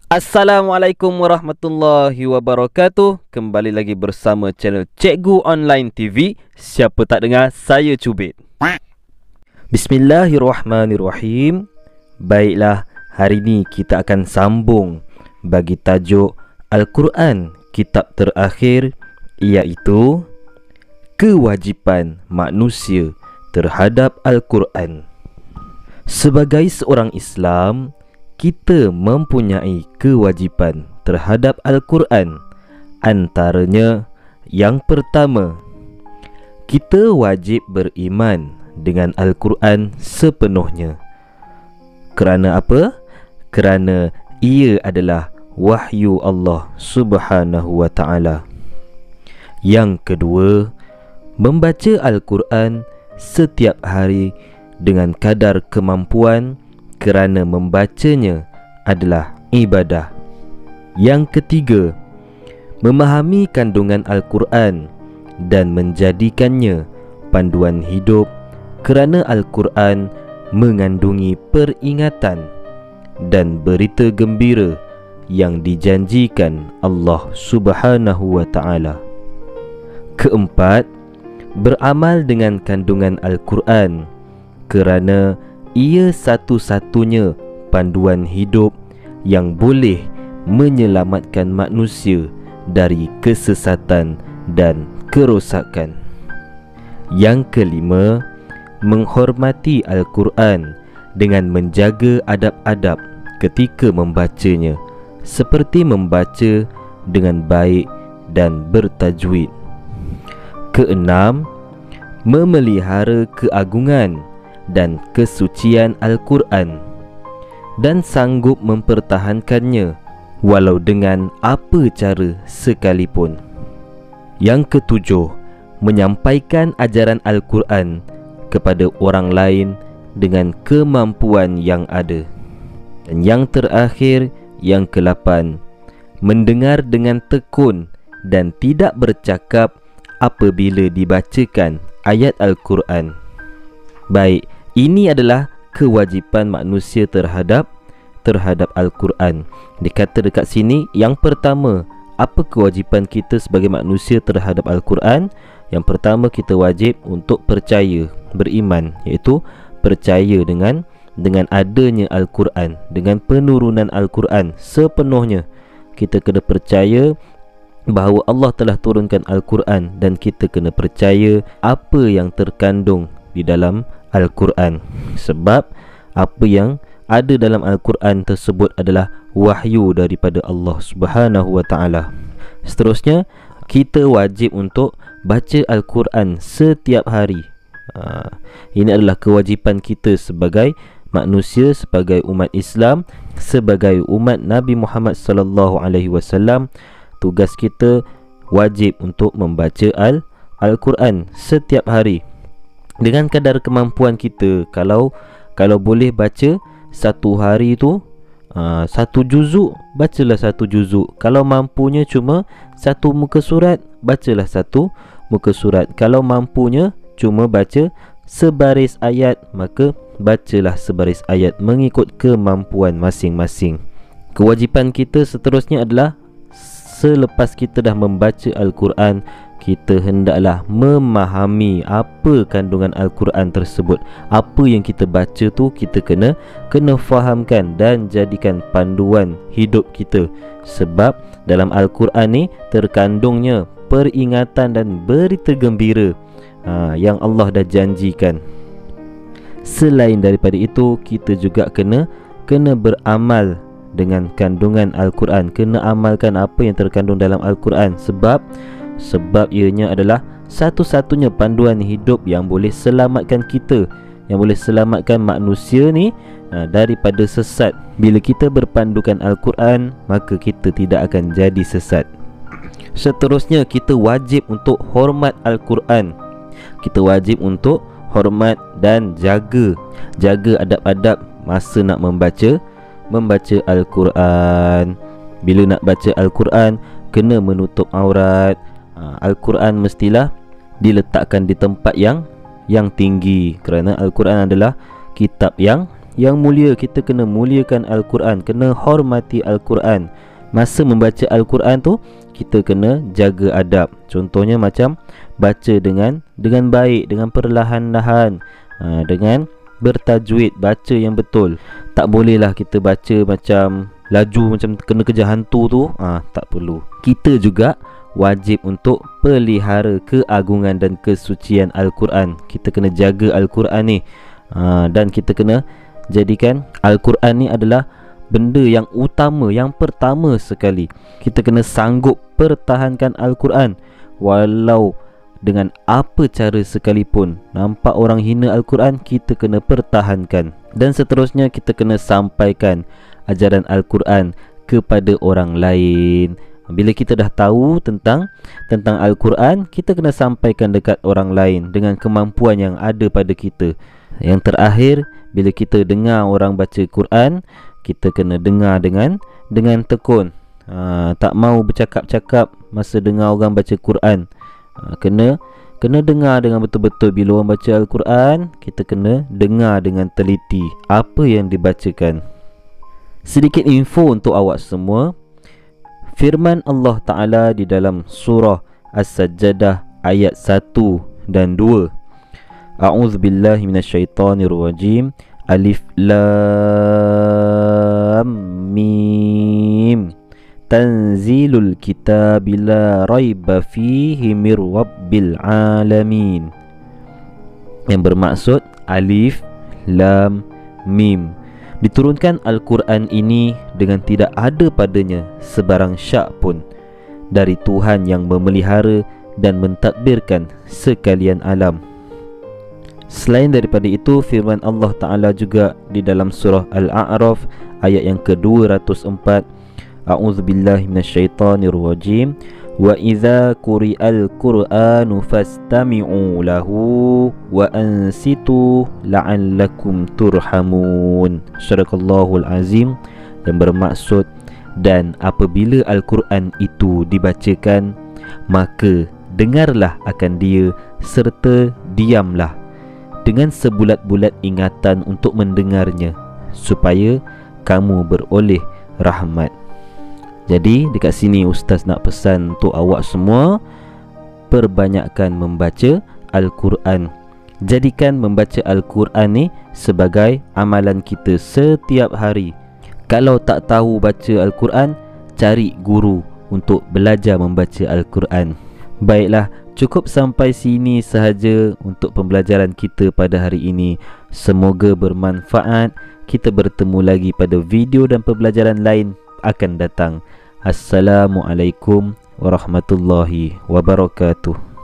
Assalamualaikum warahmatullahi wabarakatuh. Kembali lagi bersama channel Cikgu Online TV. Siapa tak dengar, saya cubit. Bismillahirrahmanirrahim. Baiklah, hari ini kita akan sambung bagi tajuk Al-Quran kitab terakhir, iaitu kewajipan manusia terhadap Al-Quran. Sebagai seorang Islam, kita mempunyai kewajipan terhadap Al-Quran. Antaranya, yang pertama, kita wajib beriman dengan Al-Quran sepenuhnya. Kerana apa? Kerana ia adalah wahyu Allah Subhanahu wa ta'ala. Yang kedua, membaca Al-Quran setiap hari dengan kadar kemampuan, kerana membacanya adalah ibadah. Yang ketiga, memahami kandungan Al-Quran dan menjadikannya panduan hidup, kerana Al-Quran mengandungi peringatan dan berita gembira yang dijanjikan Allah Subhanahu wa ta'ala. Keempat, beramal dengan kandungan Al-Quran, kerana ia satu-satunya panduan hidup yang boleh menyelamatkan manusia dari kesesatan dan kerosakan. Yang kelima, menghormati Al-Quran dengan menjaga adab-adab ketika membacanya, seperti membaca dengan baik dan bertajwid. Keenam, memelihara keagungan dan kesucian Al-Quran dan sanggup mempertahankannya walau dengan apa cara sekalipun. Yang ketujuh, menyampaikan ajaran Al-Quran kepada orang lain dengan kemampuan yang ada. Dan yang terakhir, yang ke-8, mendengar dengan tekun dan tidak bercakap apabila dibacakan ayat Al-Quran. Baik, ini adalah kewajipan manusia terhadap Al-Quran. Dikata dekat sini, yang pertama, apa kewajipan kita sebagai manusia terhadap Al-Quran? Yang pertama, kita wajib untuk percaya, beriman, iaitu percaya dengan adanya Al-Quran, dengan penurunan Al-Quran sepenuhnya. Kita kena percaya bahawa Allah telah turunkan Al-Quran, dan kita kena percaya apa yang terkandung di dalam Al-Quran, sebab apa yang ada dalam Al-Quran tersebut adalah wahyu daripada Allah Subhanahu wa ta'ala. Seterusnya, kita wajib untuk baca Al-Quran setiap hari. Ini adalah kewajipan kita sebagai manusia, sebagai umat Islam, sebagai umat Nabi Muhammad sallallahu alaihi wasallam. Tugas kita wajib untuk membaca Al-Quran setiap hari dengan kadar kemampuan kita. Kalau boleh baca satu hari tu satu juzuk, bacalah satu juzuk. Kalau mampunya cuma satu muka surat, bacalah satu muka surat. Kalau mampunya cuma baca sebaris ayat, maka bacalah sebaris ayat mengikut kemampuan masing-masing. Kewajipan kita seterusnya adalah, selepas kita dah membaca Al-Quran, kita hendaklah memahami apa kandungan Al-Quran tersebut. Apa yang kita baca tu kita kena fahamkan dan jadikan panduan hidup kita. Sebab dalam Al-Quran ni terkandungnya peringatan dan berita gembira yang Allah dah janjikan. Selain daripada itu, kita juga kena beramal dengan kandungan Al-Quran, kena amalkan apa yang terkandung dalam Al-Quran, sebab ianya adalah satu-satunya panduan hidup yang boleh selamatkan kita, yang boleh selamatkan manusia ni daripada sesat. Bila kita berpandukan Al-Quran, maka kita tidak akan jadi sesat. Seterusnya, kita wajib untuk hormat Al-Quran. Kita wajib untuk hormat dan jaga adab-adab masa nak membaca Al-Quran. Bila nak baca Al-Quran, kena menutup aurat. Al-Quran mestilah diletakkan di tempat yang tinggi, kerana Al-Quran adalah kitab yang Yang mulia, kita kena muliakan Al-Quran, kena hormati Al-Quran. Masa membaca Al-Quran tu, kita kena jaga adab. Contohnya macam baca dengan baik, dengan perlahan-lahan, dengan bertajwid, baca yang betul. Tak bolehlah kita baca macam laju, macam kena kejar hantu tu. Tak perlu. Kita juga wajib untuk pelihara keagungan dan kesucian Al-Quran. Kita kena jaga Al-Quran ni, dan kita kena jadikan Al-Quran ni adalah benda yang utama, yang pertama sekali. Kita kena sanggup pertahankan Al-Quran walau dengan apa cara sekalipun. Nampak orang hina Al-Quran, kita kena pertahankan. Dan seterusnya, kita kena sampaikan ajaran Al-Quran kepada orang lain. Bila kita dah tahu tentang Al-Quran, kita kena sampaikan dekat orang lain dengan kemampuan yang ada pada kita. Yang terakhir, bila kita dengar orang baca Quran, kita kena dengar dengan tekun. Tak mau bercakap-cakap masa dengar orang baca Quran. Kena dengar dengan betul-betul. Bila orang baca Al-Quran, kita kena dengar dengan teliti apa yang dibacakan. Sedikit info untuk awak semua. Firman Allah Ta'ala di dalam surah As-Sajdah ayat 1 dan 2. A'udzubillahi minasyaitonirrajim. Alif Lam Mim. Tanzilul kitabi la raiba fihi mir rabbil alamin. Yang bermaksud Alif Lam Mim. Diturunkan Al-Quran ini dengan tidak ada padanya sebarang syak pun dari Tuhan yang memelihara dan mentadbirkan sekalian alam. Selain daripada itu, firman Allah Ta'ala juga di dalam surah Al-A'raf ayat yang ke-204. A'udzubillahi minasyaitonirrajim. Wa idza quri'al Qur'anu fastami'u lahu wa ansitu la'allakum turhamun. Sadaqallahul azim. Yang bermaksud, dan apabila Al-Quran itu dibacakan, maka dengarlah akan dia serta diamlah dengan sebulat-bulat ingatan untuk mendengarnya, supaya kamu beroleh rahmat. Jadi dekat sini Ustaz nak pesan untuk awak semua, perbanyakkan membaca Al-Quran. Jadikan membaca Al-Quran ni sebagai amalan kita setiap hari. Kalau tak tahu baca Al-Quran, cari guru untuk belajar membaca Al-Quran. Baiklah, cukup sampai sini sahaja untuk pembelajaran kita pada hari ini. Semoga bermanfaat. Kita bertemu lagi pada video dan pembelajaran lain akan datang. Assalamualaikum warahmatullahi wabarakatuh.